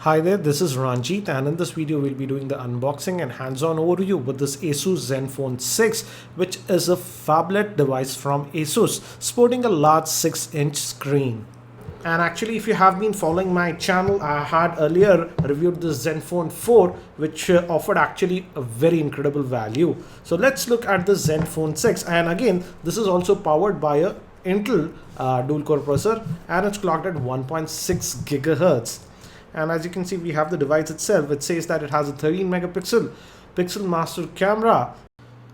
Hi there, this is Ranjit, and in this video we'll be doing the unboxing and hands-on overview with this Asus Zenfone 6, which is a phablet device from Asus, sporting a large 6-inch screen. And actually, if you have been following my channel, I had earlier reviewed the Zenfone 4, which offered actually a very incredible value. So let's look at the Zenfone 6, and again, this is also powered by a Intel dual-core processor, and it's clocked at 1.6 gigahertz. And as you can see, we have the device itself. It says that it has a 13 megapixel pixel master camera,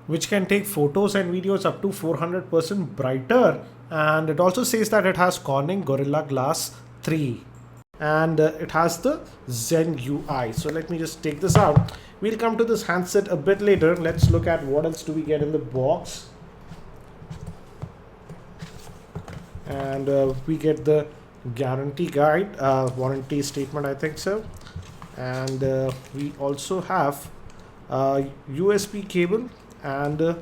which can take photos and videos up to 400% brighter. And it also says that it has Corning Gorilla Glass 3. And it has the Zen UI. So let me just take this out. We'll come to this handset a bit later. Let's look at what else do we get in the box. And we get the guarantee guide, warranty statement, I think so. And we also have USB cable, and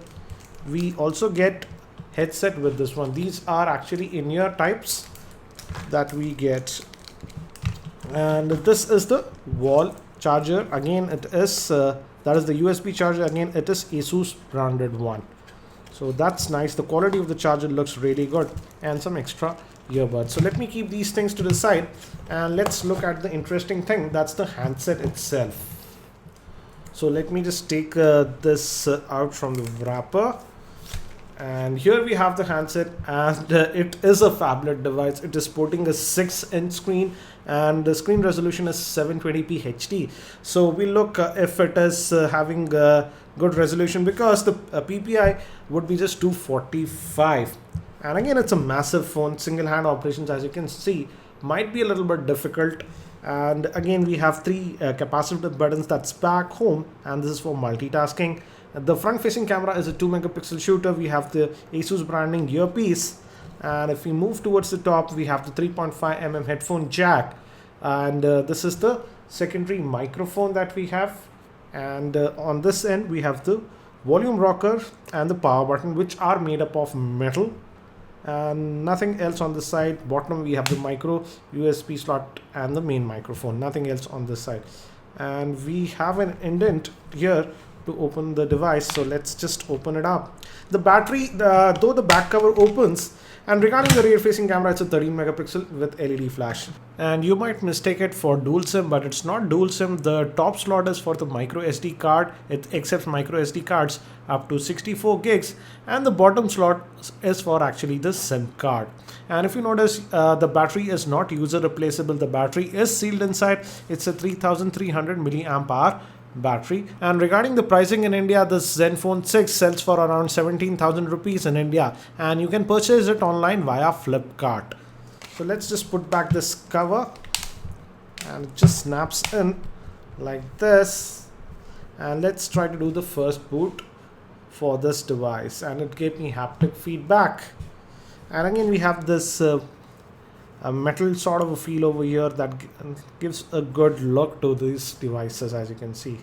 we also get headset with this one. These are actually in-ear types that we get. And this is the wall charger. Again, it is that is the USB charger. Again, it is Asus branded one. So that's nice. The quality of the charger looks really good, and some extra earbuds. So let me keep these things to the side, and let's look at the interesting thing. That's the handset itself. So let me just take this out from the wrapper, and here we have the handset, and it is a phablet device. It is sporting a 6-inch screen, and the screen resolution is 720p HD. So we look if it is having good resolution, because the PPI would be just 245. And again, it's a massive phone. Single hand operations, as you can see, might be a little bit difficult. And again, we have three capacitive buttons. That's back, home, and this is for multitasking. The front facing camera is a 2 megapixel shooter. We have the Asus branding earpiece. And if we move towards the top, we have the 3.5mm headphone jack. And this is the secondary microphone that we have. And on this end, we have the volume rocker and the power button, which are made up of metal. And nothing else on the side. Bottom, we have the micro USB slot and the main microphone. Nothing else on this side. And we have an indent here to open the device. So let's just open it up. The battery, though the back cover opens, and regarding the rear facing camera, it's a 13 megapixel with LED flash. And you might mistake it for dual SIM, but it's not dual SIM. The top slot is for the micro SD card. It accepts micro SD cards up to 64 gigs, and the bottom slot is for actually the SIM card. And if you notice, the battery is not user replaceable. The battery is sealed inside. It's a 3300 milliamp hour battery. And regarding the pricing in India, this Zenfone 6 sells for around 17,000 rupees in India, and you can purchase it online via Flipkart. So let's just put back this cover, and it just snaps in like this. And let's try to do the first boot for this device, and it gave me haptic feedback. And again, we have this a metal sort of a feel over here that gives a good look to these devices, as you can see.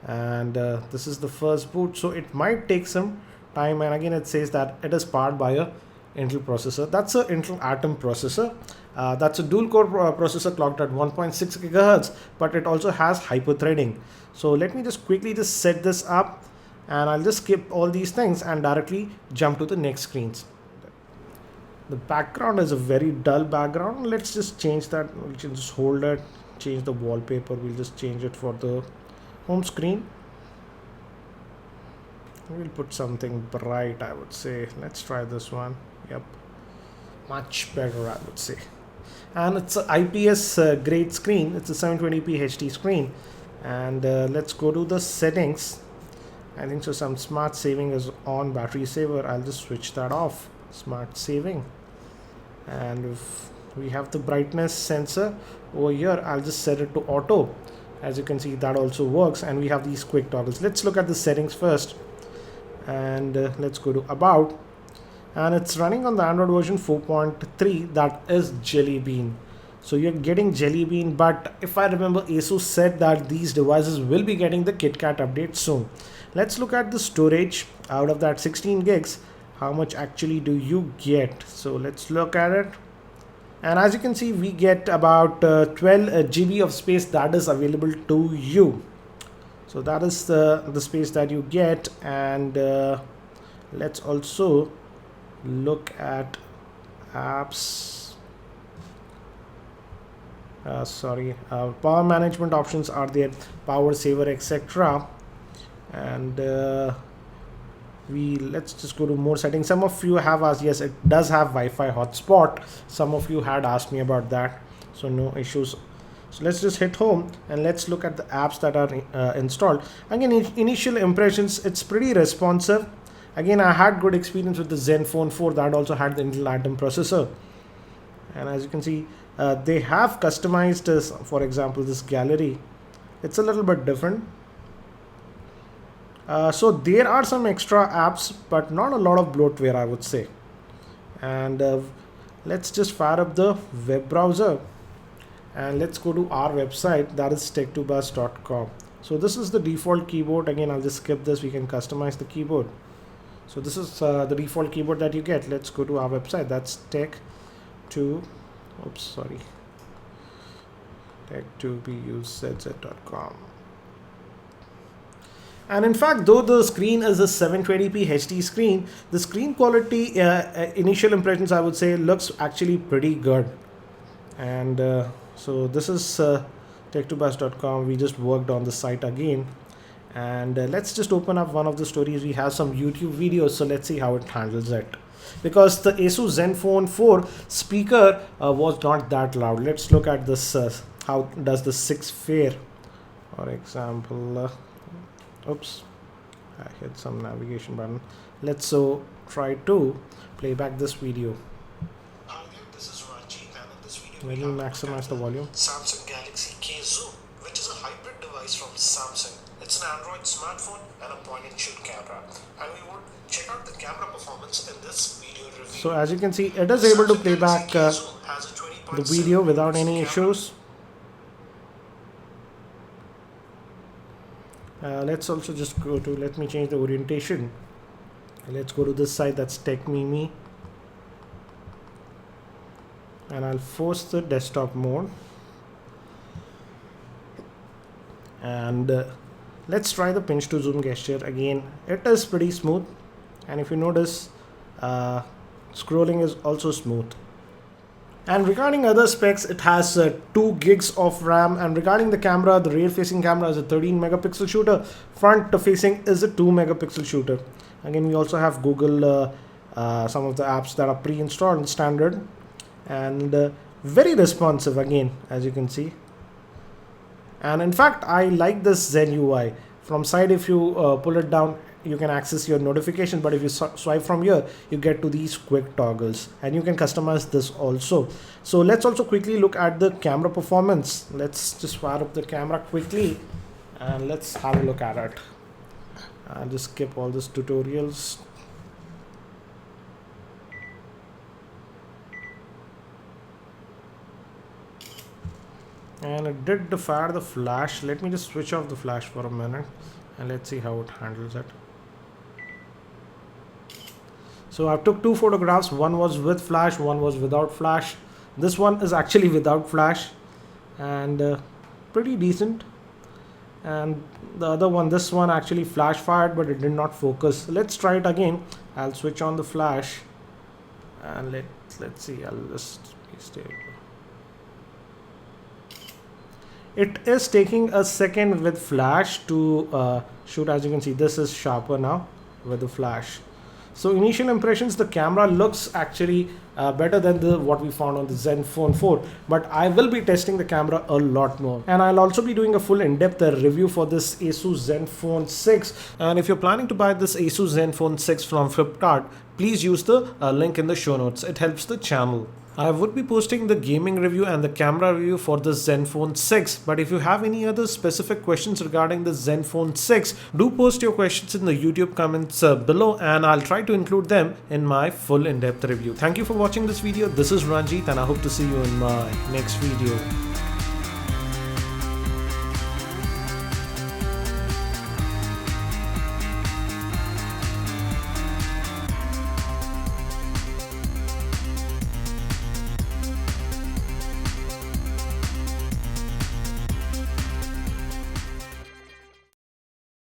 And this is the first boot, so it might take some time. And again, it says that it is powered by a Intel processor. That's a Intel Atom processor. That's a dual core processor clocked at 1.6 gigahertz, but it also has hyper-threading. So let me just quickly just set this up, and I'll just skip all these things and directly jump to the next screens. The background is a very dull background. Let's just change that. We can just hold it, change the wallpaper. We'll just change it for the home screen. We'll put something bright, I would say. Let's try this one. Yep, much better, I would say. And it's an IPS grade screen. It's a 720p HD screen. And let's go to the settings. I think so some smart saving is on, battery saver. I'll just switch that off. Smart saving. And if we have the brightness sensor over here, I'll just set it to auto. As you can see, that also works. And we have these quick toggles. Let's look at the settings first, and let's go to about. And it's running on the Android version 4.3, that is Jelly Bean. So you're getting Jelly Bean, but if I remember, Asus said that these devices will be getting the KitKat update soon. Let's look at the storage. Out of that 16 gigs, how much actually do you get? So let's look at it. And as you can see, we get about 12 GB of space that is available to you. So that is the space that you get. And let's also look at apps. Power management options are there, power saver, etc. And let's just go to more settings. Some of you have asked, yes, it does have Wi-Fi hotspot. Some of you had asked me about that, so no issues. So let's just hit home and let's look at the apps that are installed. Again, initial impressions, it's pretty responsive. Again, I had good experience with the Zenfone 4 that also had the Intel Atom processor. And as you can see, they have customized this. For example, this gallery, it's a little bit different. So there are some extra apps, but not a lot of bloatware, I would say. And let's just fire up the web browser and let's go to our website, that is tech2buzz.com. So this is the default keyboard. Again, I'll just skip this. We can customize the keyboard. So this is the default keyboard that you get. Let's go to our website. That's tech2buzz.com. And in fact, though the screen is a 720p HD screen, the screen quality, initial impressions, I would say, looks actually pretty good. And so this is tech2buzz.com. We just worked on the site again. And let's just open up one of the stories. We have some YouTube videos, so let's see how it handles it. Because the ASUS Zenfone 4 speaker was not that loud. Let's look at this. How does the 6 fare? For example, oops, I hit some navigation button. Let's try to play back this video. Hi there, this is Ranjit, and in this video Let me maximize the volume. Samsung Galaxy K Zoom, which is a hybrid device from Samsung. It's an Android smartphone and a point-and-shoot camera, and we would check out the camera performance in this video review. So as you can see, it is able to play back the video without any issues. Let's also just go to, let me change the orientation. Let's go to this side, that's TechMimi. And I'll force the desktop mode. And let's try the pinch to zoom gesture again. It is pretty smooth. And if you notice, scrolling is also smooth. And regarding other specs, it has 2 gigs of RAM. And regarding the camera, the rear facing camera is a 13 megapixel shooter. Front facing is a 2 megapixel shooter. Again, we also have Google, some of the apps that are pre-installed standard. And very responsive again, as you can see. And in fact, I like this Zen UI. From side, if you pull it down, you can access your notification, but if you swipe from here, you get to these quick toggles, and you can customize this also. So let's also quickly look at the camera performance. Let's just fire up the camera quickly and let's have a look at it. I'll just skip all these tutorials. And it did fire the flash. Let me just switch off the flash for a minute and let's see how it handles it. So I took 2 photographs. One was with flash, one was without flash. This one is actually without flash and pretty decent. And the other one, this one actually flash fired, but it did not focus. Let's try it again. I'll switch on the flash and let's see. I'll just be stable. It is taking a second with flash to shoot. As you can see, this is sharper now with the flash. So initial impressions, the camera looks actually better than what we found on the Zenfone 4. But I will be testing the camera a lot more. And I'll also be doing a full in-depth review for this ASUS Zenfone 6. And if you're planning to buy this ASUS Zenfone 6 from Flipkart, please use the link in the show notes. It helps the channel. I would be posting the gaming review and the camera review for the Zenfone 6. But if you have any other specific questions regarding the Zenfone 6, do post your questions in the YouTube comments below and I'll try to include them in my full in-depth review. Thank you for watching this video. This is Ranjit and I hope to see you in my next video.